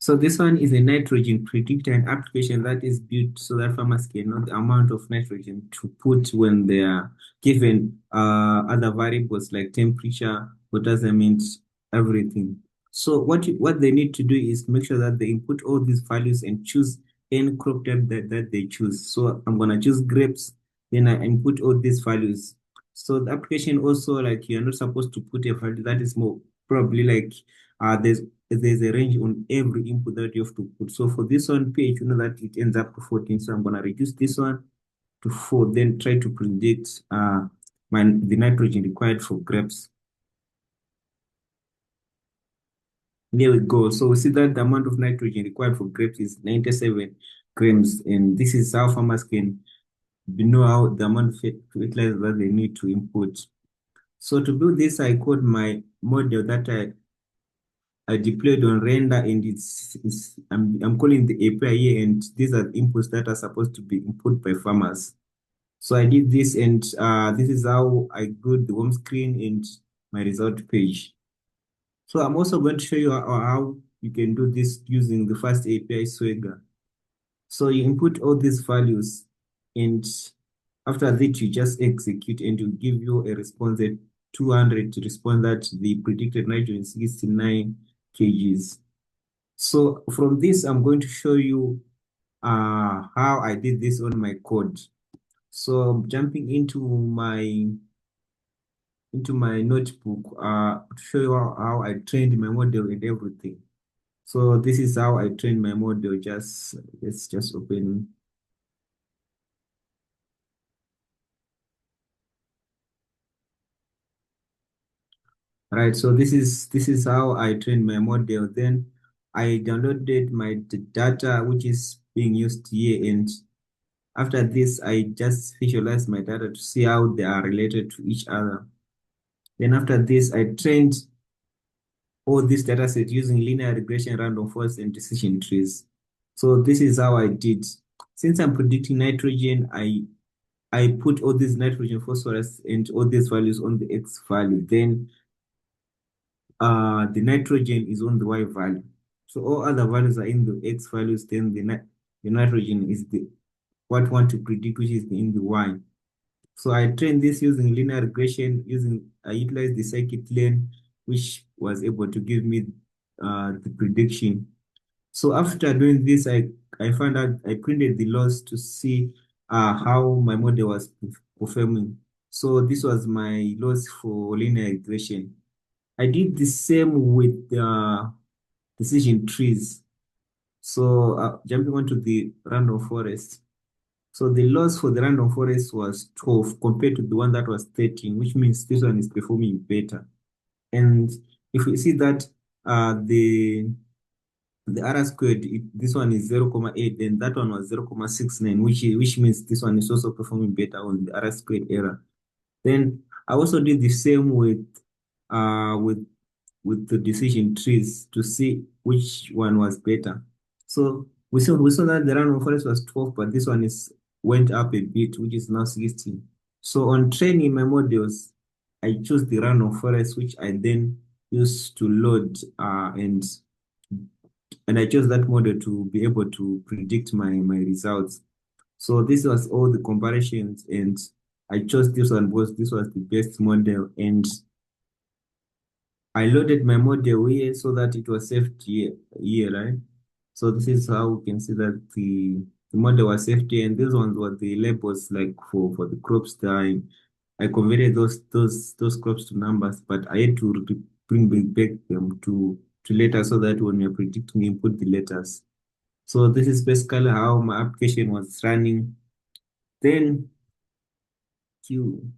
So this one is a nitrogen predictor and application that is built so that farmers can know the amount of nitrogen to put when they are given other variables like temperature, potassium, everything. So what they need to do is make sure that they input all these values and choose any crop type that they choose. So I'm gonna choose grapes, then I input all these values. So the application also, like, you're not supposed to put a value that is more probably like there's a range on every input that you have to put. So for this one page, you know that it ends up to 14. So I'm gonna reduce this one to 4, then try to predict the nitrogen required for grapes. There we go. So we see that the amount of nitrogen required for grapes is 97 grams, and this is how farmers can know how the amount of fertilizer that they need to input. So to do this, I code my model that I deployed on render, and I'm calling the API here, and these are the inputs that are supposed to be input by farmers. So I did this, and this is how I built the home screen and my result page. So I'm also going to show you how you can do this using the first API Swagger. So you input all these values, and after that you just execute, and it will give you a response at 200 to respond that the predicted nitrogen is 69 kgs. So from this, I'm going to show you how I did this on my code. So I'm jumping into my notebook to show you how I trained my model and everything. So this is how I trained my model. Just let's just open. Right. So this is how I trained my model. Then I downloaded my data, which is being used here, and after this, I just visualize my data to see how they are related to each other. Then after this, I trained all these data sets using linear regression, random forest, and decision trees. So this is how I did. Since I'm predicting nitrogen, I put all these nitrogen, phosphorus, and all these values on the X value. Then the nitrogen is on the Y value. So all other values are in the X values. Then the nitrogen is the what I want to predict, which is in the Y. So I trained this using linear regression, I utilized the scikit-learn, which was able to give me the prediction. So after doing this, I found out I printed the loss to see how my model was performing. So this was my loss for linear regression. I did the same with decision trees. So jumping onto the random forest. So the loss for the random forest was 12 compared to the one that was 13, which means this one is performing better. And if we see that the R squared, this one is 0.8, then that one was 0.69, which means this one is also performing better on the R squared error. Then I also did the same with uh with with the decision trees to see which one was better. So we saw that the random forest was 12, but this one is went up a bit, which is now 16. So on training my models, I chose the random forest, which I then used to load and I chose that model to be able to predict my results. So this was all the comparisons, and I chose this one because this was the best model, and I loaded my model here so that it was saved here, right? So this is how we can see that the model was saved here, and these ones were the labels like for the crops that I converted those crops to numbers, but I had to bring back them to letters so that when you're predicting, you input the letters. So this is basically how my application was running. Then Q.